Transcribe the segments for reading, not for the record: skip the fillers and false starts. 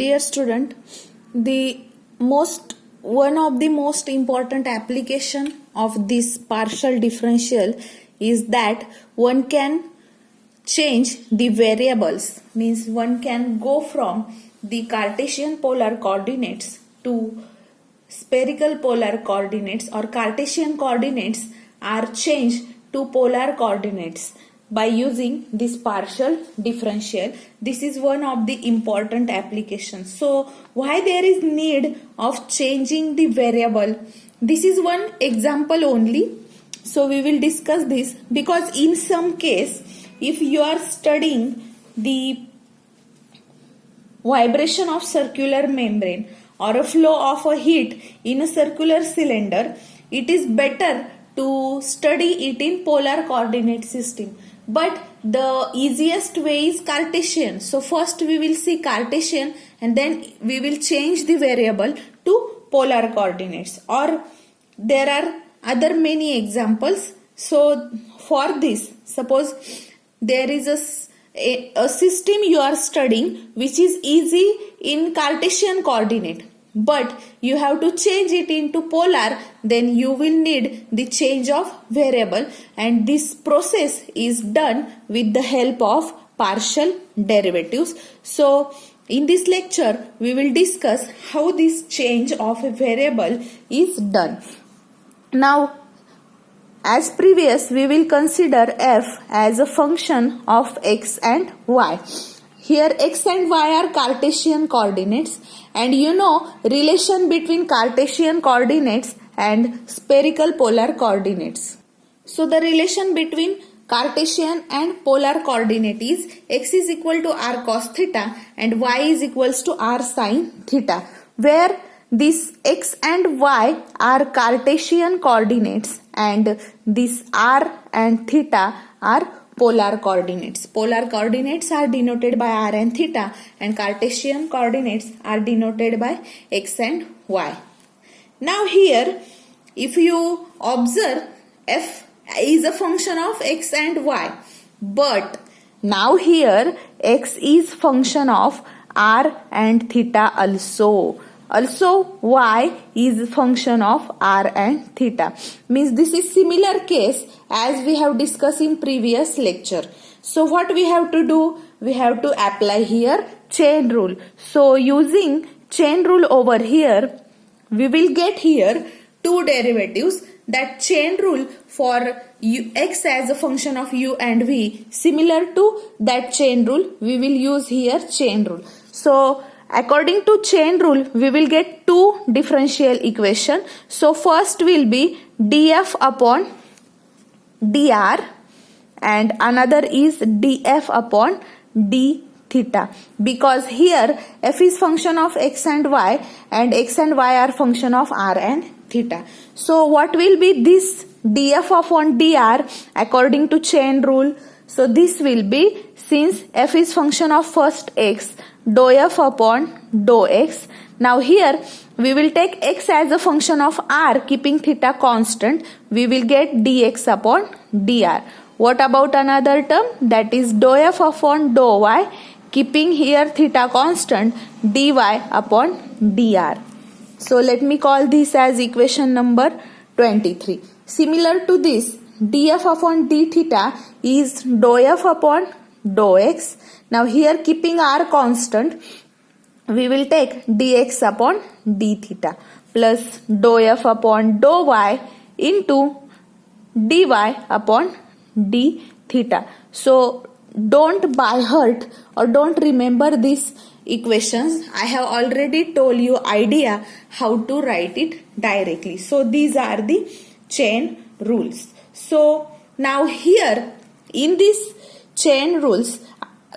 Dear student, the one of the most important application of this partial differential is that one can change the variables, means one can go from the Cartesian polar coordinates to spherical polar coordinates, or Cartesian coordinates are changed to polar coordinates by using this partial differential. This is one of the important applications. So why there is need of changing the variable? This is one example only. So we will discuss this, because in some case, if you are studying the vibration of circular membrane or a flow of a heat in a circular cylinder, it is better to study it in polar coordinate system. But the easiest way is Cartesian. So first we will see Cartesian and then we will change the variable to polar coordinates. Or there are other many examples. So for this, suppose there is a system you are studying which is easy in Cartesian coordinate, but you have to change it into polar, then you will need the change of variable, and this process is done with the help of partial derivatives. So in this lecture we will discuss how this change of a variable is done. Now, as previous, we will consider f as a function of x and y. Here x and y are Cartesian coordinates, and you know relation between Cartesian coordinates and spherical polar coordinates. So the relation between Cartesian and polar coordinate is x is equal to r cos theta and y is equals to r sin theta, where this x and y are Cartesian coordinates and this r and theta are polar coordinates. Polar coordinates are denoted by r and theta, and Cartesian coordinates are denoted by x and y. Now here, if you observe, f is a function of x and y, but now here x is function of r and theta also. Also y is function of r and theta. Means this is similar case as we have discussed in previous lecture. So what we have to do? We have to apply here chain rule. So using chain rule over here, we will get here two derivatives. That chain rule for x as a function of u and v, similar to that chain rule, we will use here chain rule. So according to chain rule, we will get two differential equation. So first will be df upon dr and another is df upon d theta, because here f is function of x and y are function of r and theta. So what will be this df upon dr according to chain rule? So this will be, since f is function of first x, dou f upon dou x. Now here we will take x as a function of r, keeping theta constant. We will get dx upon dr. What about another term? That is dou f upon dou y, keeping here theta constant, dy upon dr. So let me call this as equation number 23. Similar to this, df upon d theta is dou f upon dou x. Now here, keeping r constant, we will take dx upon d theta plus dou f upon dou y into dy upon d theta. So don't by heart or don't remember these equations. I have already told you idea how to write it directly. So these are the chain rules. So now here in this chain rules,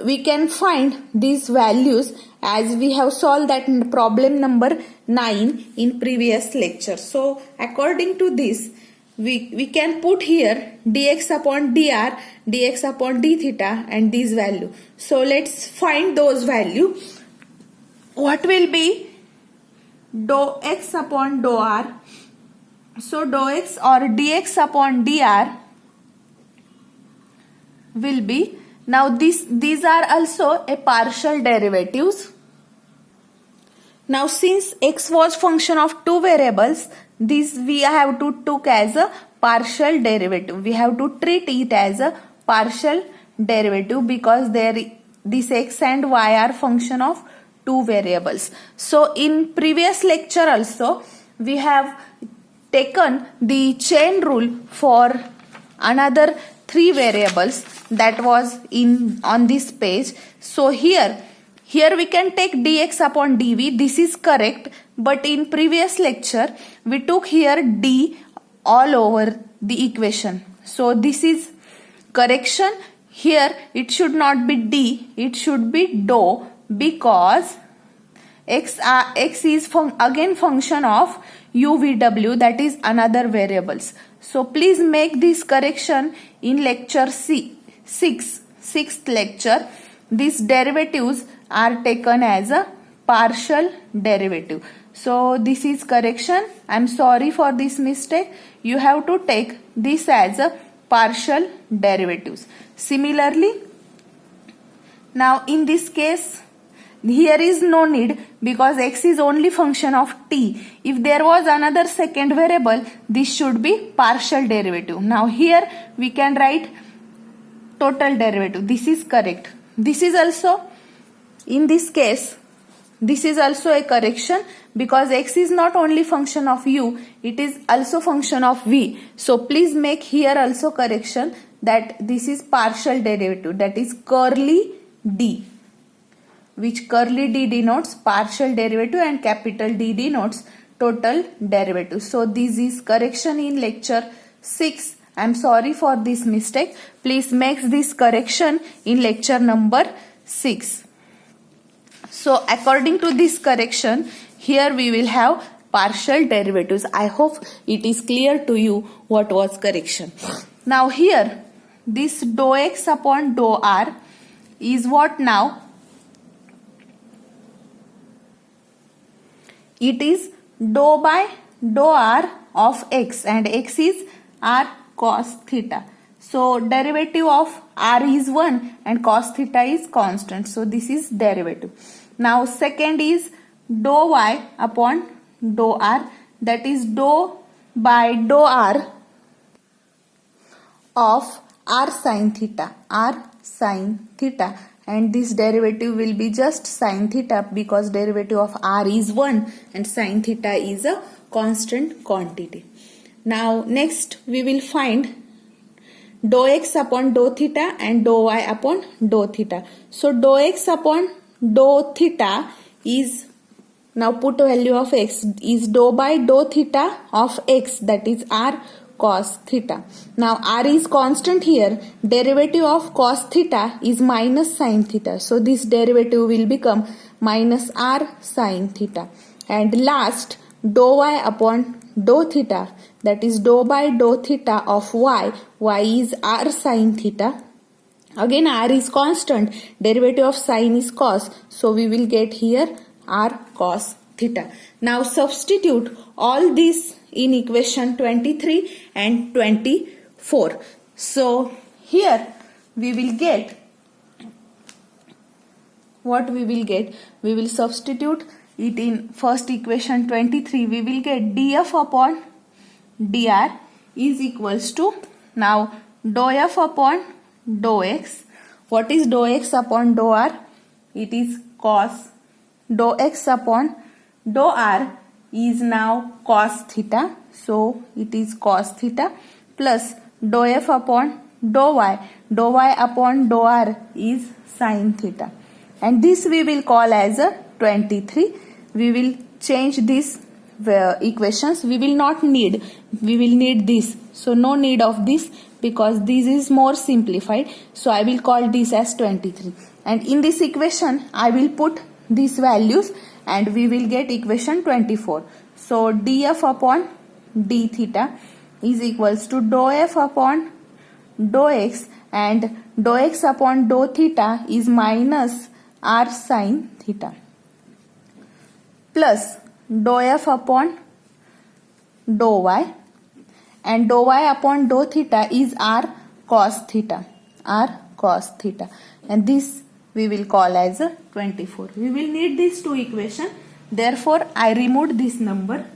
we can find these values as we have solved that problem number 9 in previous lecture. So according to this, we can put here dx upon dr, dx upon d theta and this value. So let's find those value. What will be dou x upon dou r? So dou x or dx upon dr will be, now these are also a partial derivatives. Now since x was function of two variables, this we have to took as a partial derivative. We have to treat it as a partial derivative because this x and y are function of two variables. So in previous lecture also we have taken the chain rule for another three variables that was on this page. So here we can take dx upon dv. This is correct, but in previous lecture we took here d all over the equation. So this is correction. Here it should not be d, it should be dou, because x is again function of uvw, that is another variables. So please make this correction in lecture 6th lecture. These derivatives are taken as a partial derivative. So this is correction. I am sorry for this mistake. You have to take this as a partial derivatives. Similarly, now in this case, here is no need because x is only function of t. If there was another second variable, this should be partial derivative. Now here we can write total derivative. This is correct. This is also, in this case, this is also a correction because x is not only function of u, it is also function of v. So please make here also correction that this is partial derivative, that is curly d, which curly d denotes partial derivative and capital D denotes total derivative. So this is correction in lecture 6. I am sorry for this mistake. Please make this correction in lecture number 6. So according to this correction, here we will have partial derivatives. I hope it is clear to you what was correction. Now here this dou x upon dou r is what now? It is dou by dou r of x, and x is r cos theta. So derivative of r is 1 and cos theta is constant. So this is derivative. Now second is dou y upon dou r, that is dou by dou r of r sin theta, and this derivative will be just sin theta because derivative of r is 1 and sin theta is a constant quantity. Now next we will find dou x upon dou theta and dou y upon dou theta. So dou x upon dou theta is, now put value of x, is dou by dou theta of x, that is r cos theta. Now r is constant here. Derivative of cos theta is minus sin theta. So this derivative will become minus r sin theta. And last, dou y upon dou theta, that is dou by dou theta of y. Y is r sin theta. Again r is constant. Derivative of sin is cos. So we will get here r cos theta. Now substitute all this in equation 23 and 24. So here we will get, what we will get? We will substitute it in first equation 23. We will get df upon dr is equals to, now dou f upon dou x. What is dou x upon dou r? It is cos. Dou x upon dou r is now cos theta. So it is cos theta plus dou f upon dou y. Dou y upon dou r is sin theta. And this we will call as a 23. We will change these equations. We will need this. So no need of this because this is more simplified. So I will call this as 23. And in this equation I will put these values and we will get equation 24. So df upon d theta is equals to dou f upon dou x, and dou x upon dou theta is minus r sin theta, plus dou f upon dou y, and dou y upon dou theta is r cos theta, and this we will call as a 24. We will need these two equations. Therefore, I removed this number.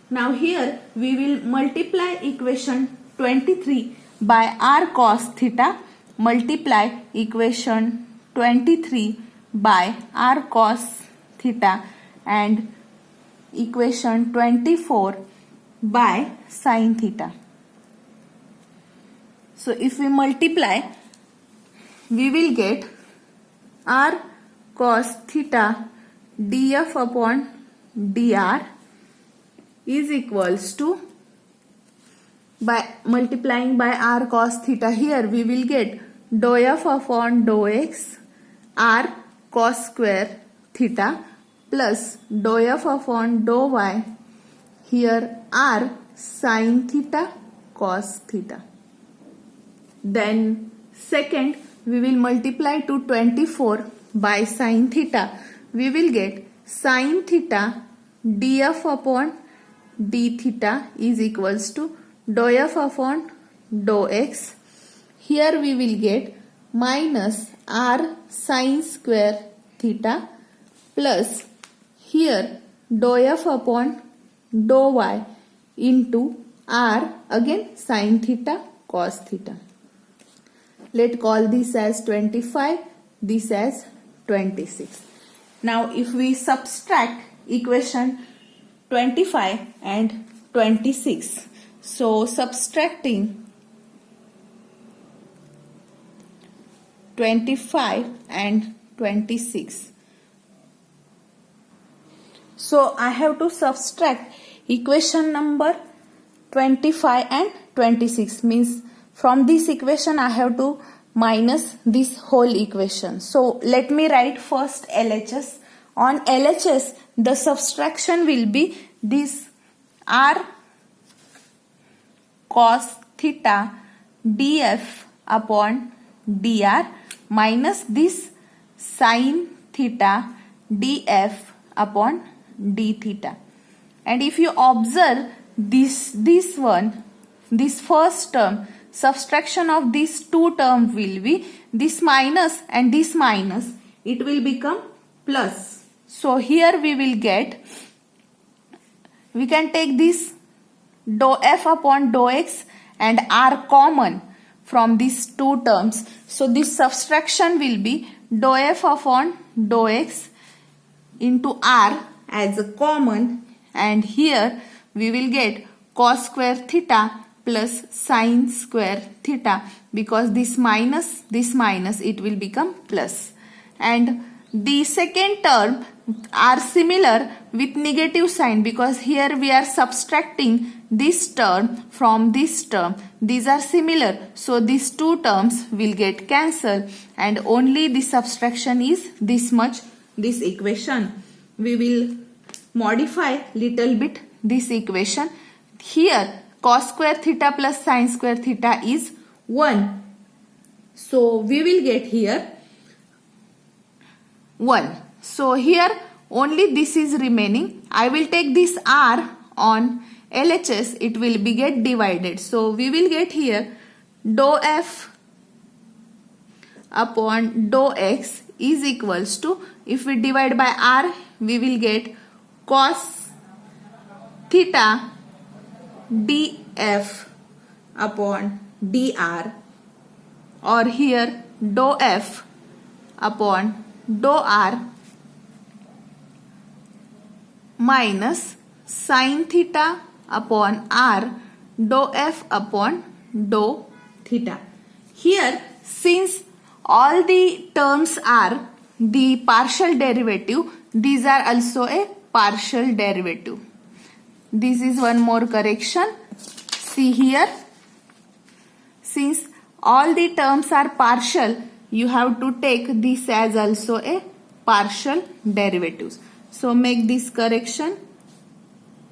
Now here we will multiply equation 23 by r cos theta, multiply equation 23 by r cos theta and equation 24 by sin theta. So if we multiply, we will get r cos theta df upon dr is equals to, by multiplying by r cos theta, here we will get dou f upon dou x r cos square theta plus dou f upon dou y, here r sin theta cos theta. Then second, we will multiply to 24 by sin theta. We will get sin theta df upon d theta is equals to dou f upon dou x. Here we will get minus r sin square theta plus here dou f upon dou y into r again sin theta cos theta. Let's call this as 25, this as 26. Now if we subtract equation 25 and 26, so subtracting 25 and 26. So I have to subtract equation number 25 and 26, means from this equation I have to minus this whole equation. So let me write first LHS. On LHS, the subtraction will be this r cos theta df upon dr minus this sin theta df upon d theta. And if you observe this first term, subtraction of these two terms will be this minus and this minus, it will become plus. So here we will get, we can take this dou f upon dou x and r common from these two terms. So this subtraction will be dou f upon dou x into r as a common, and here we will get cos square theta plus sin square theta, because this minus, it will become plus. And the second term are similar with negative sign, because here we are subtracting this term from this term. These are similar, so these two terms will get cancelled and only the subtraction is this much, this equation. We will modify little bit this equation. Here cos square theta plus sin square theta is 1. So we will get here 1. So here only this is remaining. I will take this r on LHS, it will be get divided. So we will get here dou f upon dou x is equals to, if we divide by r, we will get cos theta df upon dr, or here dou f upon dou r minus sin theta upon r dou f upon dou theta. Here, since all the terms are the partial derivative, these are also a partial derivative. This is one more correction. See here, since all the terms are partial, you have to take this as also a partial derivatives. So make this correction,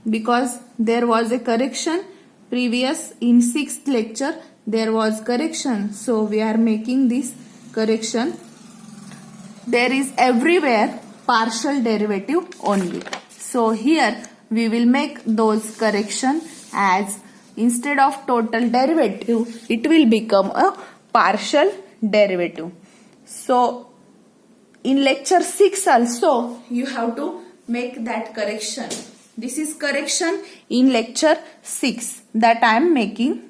because there was a correction previous in 6th lecture, there was correction. So we are making this correction. There is everywhere partial derivative only. So here we will make those correction, as instead of total derivative, it will become a partial derivative. So in lecture 6 also, you have to make that correction. This is correction in lecture 6 that I am making.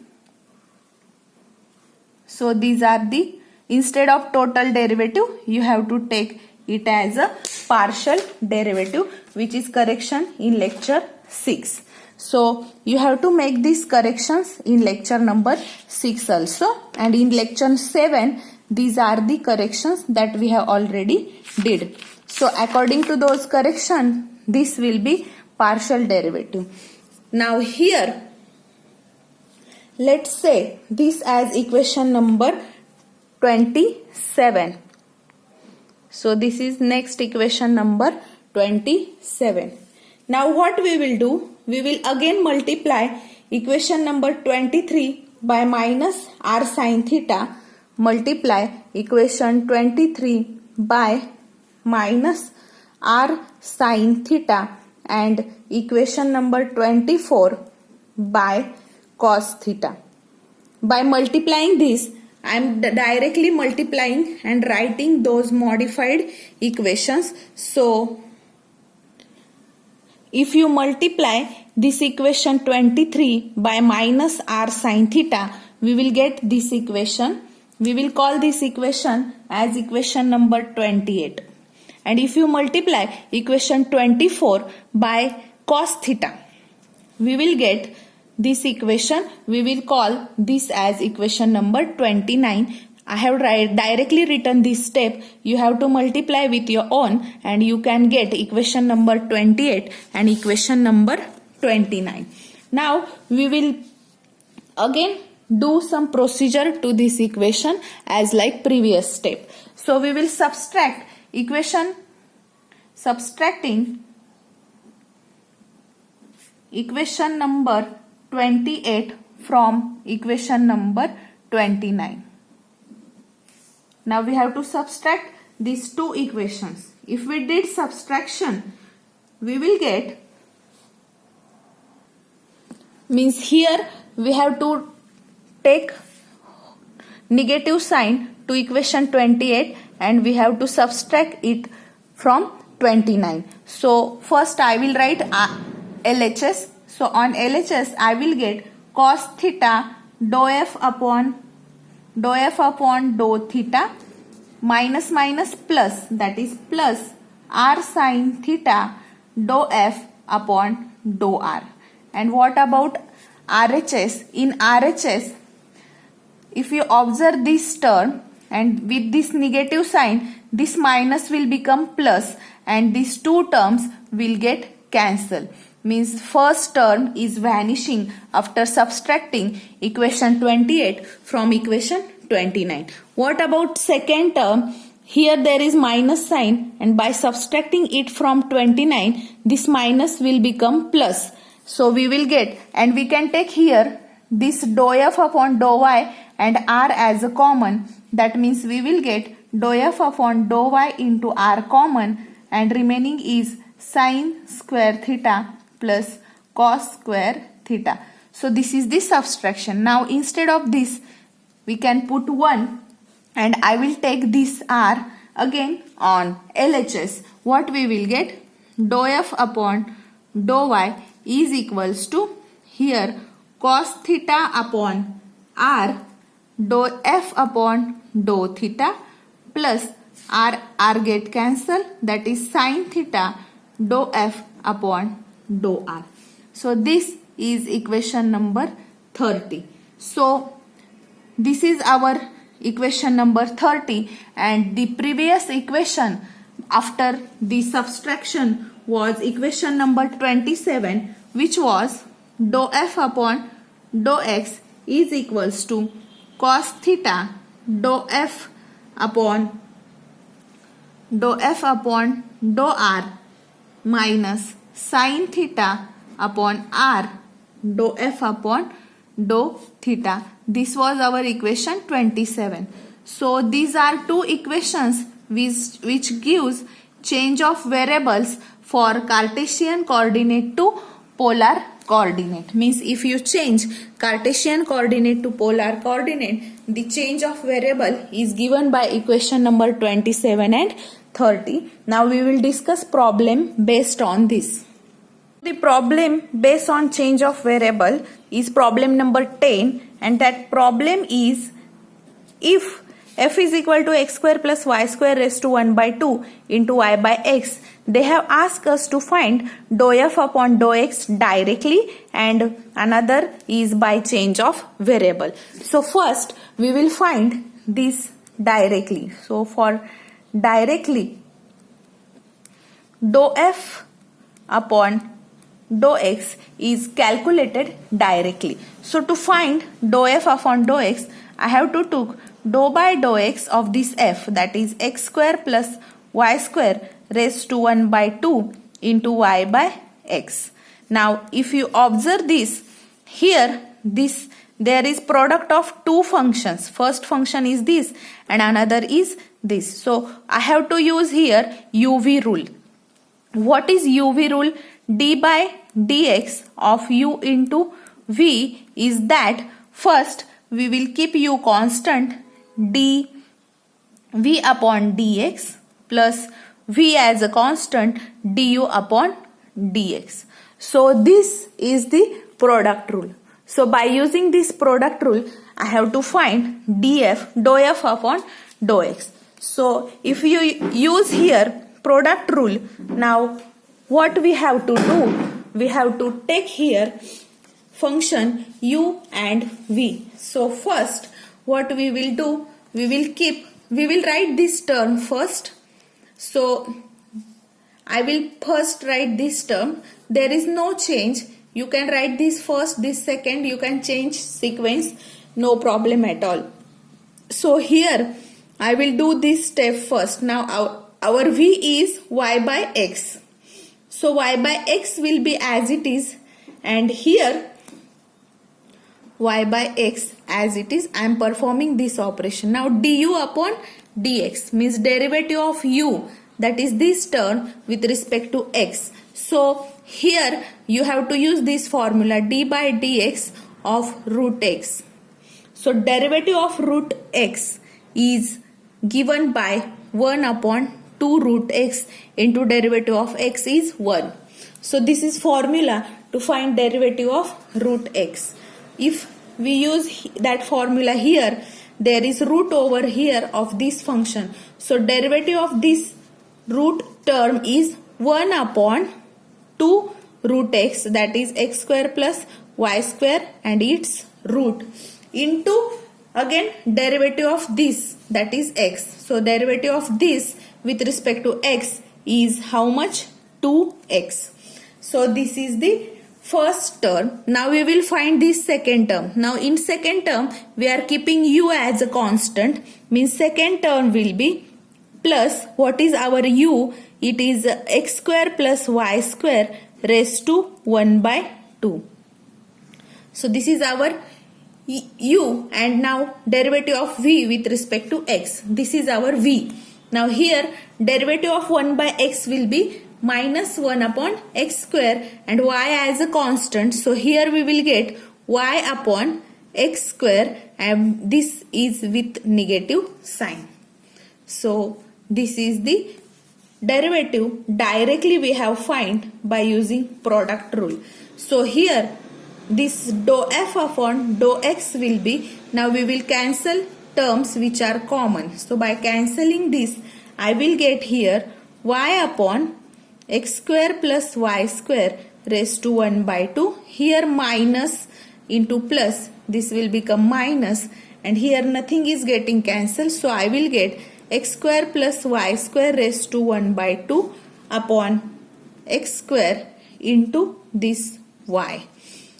So these are the, instead of total derivative, you have to take it as a partial derivative, which is correction in lecture 6. So you have to make these corrections in lecture number 6 also, and in lecture 7 these are the corrections that we have already did. So according to those corrections, this will be partial derivative. Now here let's say this as equation number 27. So this is next equation number 27. Now what we will do? We will again multiply equation number 23 by minus r sin theta, multiply equation 23 by minus r sin theta, and equation number 24 by cos theta. By multiplying this, I am directly multiplying and writing those modified equations. So if you multiply this equation 23 by minus r sin theta, we will get this equation. We will call this equation as equation number 28. And if you multiply equation 24 by cos theta, we will get this equation. We will call this as equation number 29. I have directly written this step. You have to multiply with your own and you can get equation number 28 and equation number 29. Now we will again do some procedure to this equation as like previous step. So we will subtracting equation number 28 from equation number 29. Now we have to subtract these two equations. If we did subtraction, we will get, means here we have to take negative sign to equation 28 and we have to subtract it from 29. So first I will write LHS. So on LHS I will get cos theta dou f upon dou theta minus minus plus, that is plus r sin theta dou f upon dou r. And what about RHS? In RHS, if you observe this term and with this negative sign, this minus will become plus and these two terms will get cancelled. Means first term is vanishing after subtracting equation 28 from equation 29. What about second term? Here there is minus sign and by subtracting it from 29, this minus will become plus. So we will get, and we can take here this dou f upon dou y and r as a common. That means we will get dou f upon dou y into r common and remaining is sin square theta plus cos square theta. So this is the subtraction. Now instead of this, we can put 1 and I will take this r again on LHS. What we will get? Dou f upon dou y is equals to here cos theta upon r dou f upon dou theta plus r get cancelled, that is sin theta dou f upon dou r. So this is equation number 30. So this is our equation number 30 and the previous equation after the subtraction was equation number 27, which was dou f upon dou x is equals to cos theta dou f upon dou r minus sin theta upon r dou f upon dou theta. This was our equation 27. So these are two equations which gives change of variables for Cartesian coordinate to polar coordinate. Means if you change Cartesian coordinate to polar coordinate, the change of variable is given by equation number 27 and 30. Now we will discuss problem based on this. The problem based on change of variable is problem number 10, and that problem is if f is equal to x square plus y square raised to 1 by 2 into y by x, they have asked us to find dou f upon dou x directly, and another is by change of variable. So first we will find this directly. So for directly, dou f upon dou x is calculated directly. So to find dou f upon dou x, I have to take dou by dou x of this f, that is x square plus y square raised to 1 by 2 into y by x. Now if you observe this, here there is product of two functions. First function is this and another is this. So I have to use here UV rule. What is UV rule? D by dx of u into v is that first we will keep u constant, d v upon dx plus v as a constant, du upon dx. So this is the product rule. So by using this product rule, I have to find df, dou f upon dou x. So if you use here product rule, now what we have to do? We have to take here function u and v. So first what we will do, we will write this term first. So I will first write this term. There is no change. You can write this first, this second, you can change sequence, no problem at all. So here I will do this step first. Now our v is y by x. So y by x will be as it is, and here y by x as it is. I am performing this operation. Now du upon dx means derivative of u, that is this term with respect to x. So here you have to use this formula, d by dx of root x. So derivative of root x is given by 1 upon 2 root x into derivative of x is 1. So this is formula to find derivative of root x. If we use that formula here, there is root over here of this function. So derivative of this root term is 1 upon 2 root x, that is x square plus y square and its root, into again derivative of this, that is x. So derivative of this with respect to x is how much? 2x. So this is the first term. Now we will find this second term. Now in second term we are keeping u as a constant, means second term will be plus, what is our u? It is x square plus y square raised to 1 by 2. So this is our u, and now derivative of v with respect to x. This is our v. Now here derivative of 1 by x will be minus 1 upon x square and y as a constant. So here we will get y upon x square, and this is with negative sign. So this is the derivative directly we have find by using product rule. So here this dou f upon dou x will be, now we will cancel terms which are common. So by cancelling this, I will get here y upon x square plus y square raised to 1 by 2. Here minus into plus, this will become minus, and here nothing is getting cancelled. So I will get x square plus y square raised to 1 by 2 upon x square into this y.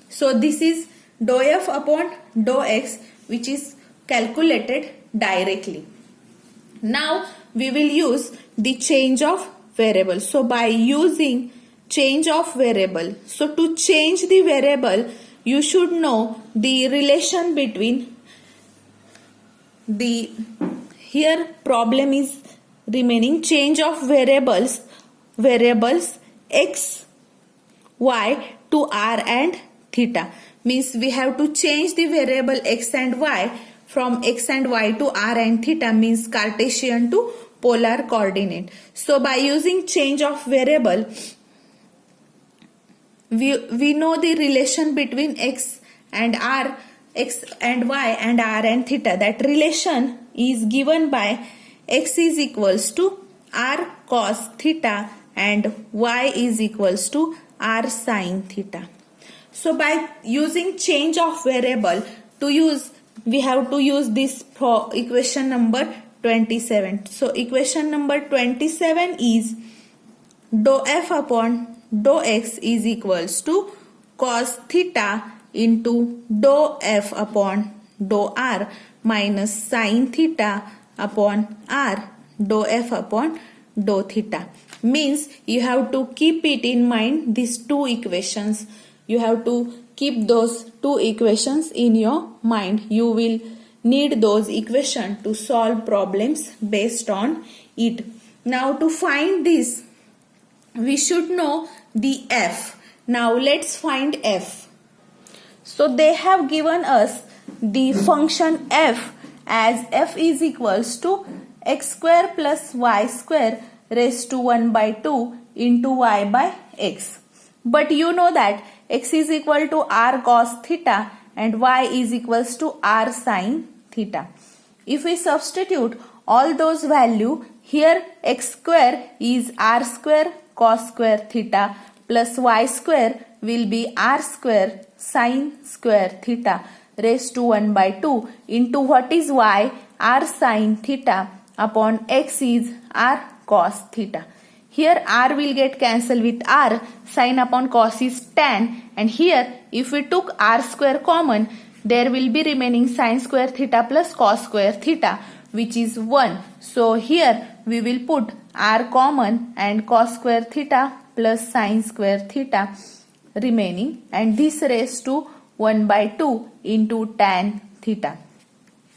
So this is dou f upon dou x, which is calculated directly. Now we will use the change of variable. So by using change of variable, so to change the variable you should know the relation between the, here problem is remaining change of variables x, y to r and theta, means we have to change the variable x and y from x and y to r and theta, means Cartesian to polar coordinate. So by using change of variable, we know the relation between x and r, x and y and r and theta. That relation is given by x is equals to r cos theta and y is equals to r sin theta. So by using change of variable, we have to use this equation number 27. So equation number 27 is dou f upon dou x is equals to cos theta into dou f upon dou r minus sin theta upon r dou f upon dou theta. Means you have to keep it in mind, these two equations. You have to keep those two equations in your mind. You will need those equations to solve problems based on it. Now to find this, we should know the f. Now let's find f. So they have given us the function f as f is equals to x square plus y square raised to 1 by 2 into y by x. But you know that x is equal to r cos theta and y is equals to r sin theta. If we substitute all those values, here x square is r square cos square theta plus y square will be r square sin square theta raised to 1 by 2 into what is y, r sin theta upon x is r cos theta. Here r will get cancelled with r, sin upon cos is tan, and here if we took r square common, there will be remaining sin square theta plus cos square theta, which is 1. So here we will put r common and cos square theta plus sin square theta remaining, and this raised to 1 by 2 into tan theta.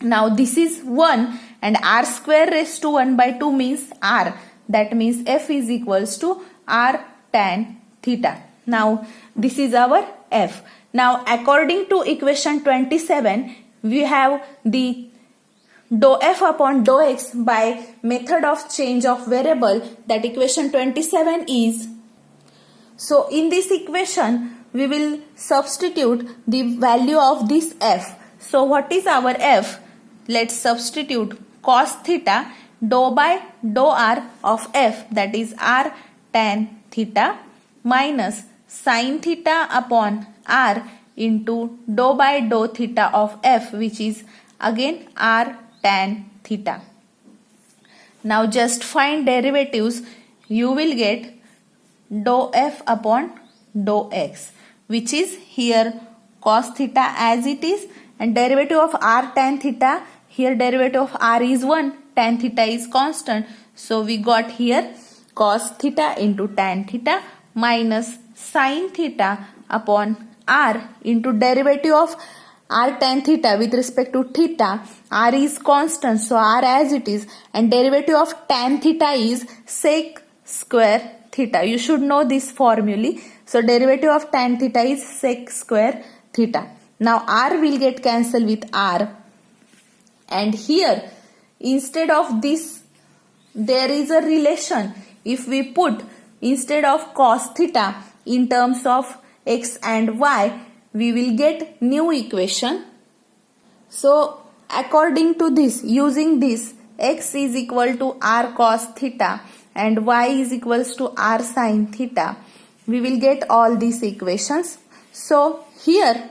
Now this is 1 and r square raised to 1 by 2 means r. That means f is equals to r tan theta. Now this is our f. Now according to equation 27, we have the dou f upon dou x by method of change of variable. That equation 27 is. So in this equation, we will substitute the value of this f. So what is our f? Let's substitute cos theta dou by dou r of f, that is r tan theta, minus sin theta upon r into dou by dou theta of f, which is again r tan theta. Now just find derivatives. You will get dou f upon dou x, which is here cos theta as it is, and derivative of r tan theta, here derivative of r is 1, tan theta is constant. So we got here cos theta into tan theta minus sin theta upon r into derivative of r tan theta with respect to theta. R is constant, so r as it is, and derivative of tan theta is sec square theta. You should know this formulae. So derivative of tan theta is sec square theta. Now r will get cancelled with r, and here instead of this there is a relation. If we put instead of cos theta in terms of x and y, we will get new equation. So according to this, using this, x is equal to r cos theta and y is equals to r sin theta, we will get all these equations. So here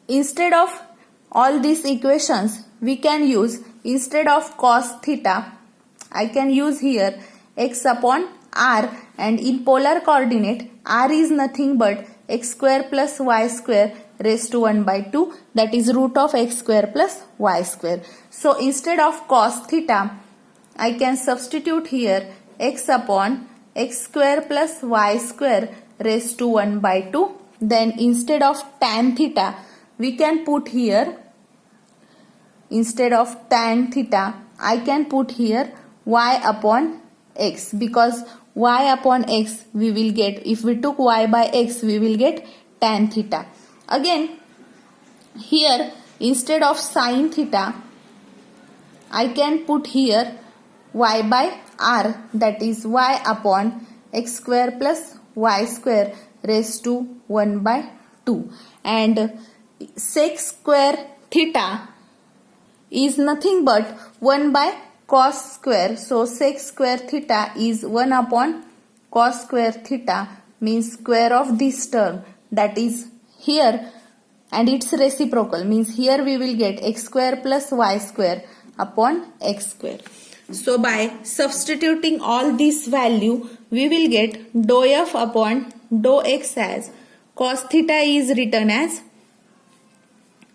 instead of all these equations, we can use, instead of cos theta, I can use here x upon r, and in polar coordinate r is nothing but x square plus y square raised to 1 by 2, that is root of x square plus y square. So instead of cos theta, I can substitute here x upon x square plus y square raised to 1 by 2. Then instead of tan theta, we can put here, instead of tan theta, I can put here y upon x, because y upon x we will get, if we took y by x, we will get tan theta. Again here instead of sin theta, I can put here y by r, that is y upon x square plus y square raised to 1 by 2, and sec square theta is nothing but 1 by cos square. So sec square theta is 1 upon cos square theta, means square of this term, that is here, and its reciprocal, means here we will get x square plus y square upon x square. So by substituting all this value, we will get dou f upon dou x as cos theta is written as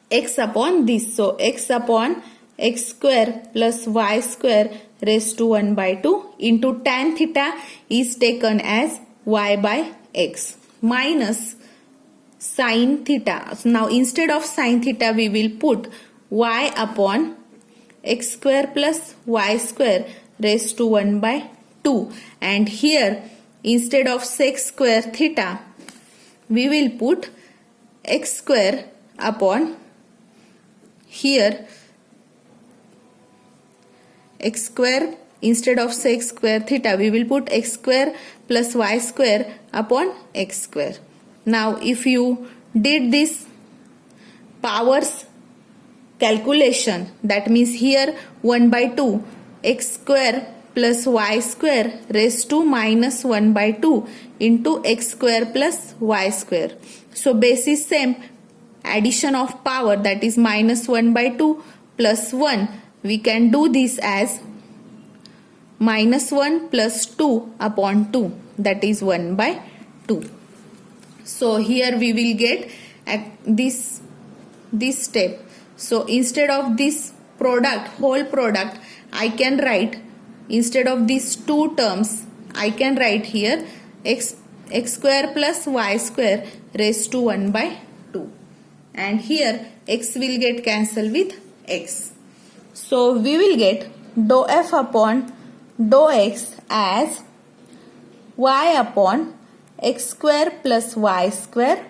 x upon this. So x upon x square plus y square raised to 1 by 2 into tan theta is taken as y by x minus sin theta. So now instead of sin theta we will put y upon x square plus y square raised to 1 by 2, and here instead of sec square theta we will put x square upon here x square, instead of sec square theta we will put x square plus y square upon x square. Now if you did this powers calculation, that means here 1 by 2 x square plus y square raised to minus 1 by 2 into x square plus y square. So base is same, addition of power, that is minus 1 by 2 plus 1, we can do this as minus 1 plus 2 upon 2, that is 1 by 2. So here we will get at this step. So instead of this product, whole product, I can write, instead of these two terms, I can write here x square plus y square raised to 1 by 2. And here x will get cancelled with x. So we will get dou f upon dou x as y upon x square plus y square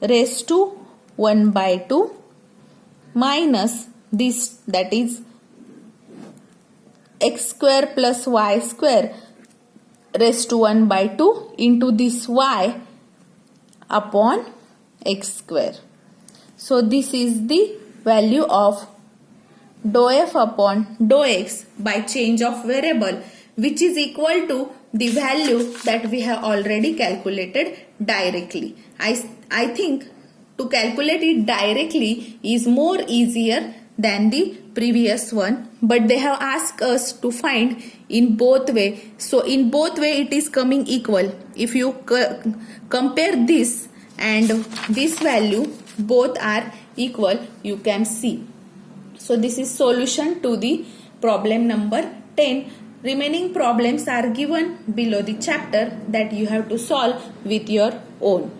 raised to 1 by 2 minus this, that is x square plus y square raised to 1 by 2 into this y upon x square. So this is the value of dou f upon dou x by change of variable, which is equal to the value that we have already calculated directly. I think to calculate it directly is more easier than the previous one, but they have asked us to find in both way. So in both way it is coming equal. If you compare this and this value, both are equal, you can see. So this is solution to the problem number 10. Remaining problems are given below the chapter that you have to solve with your own.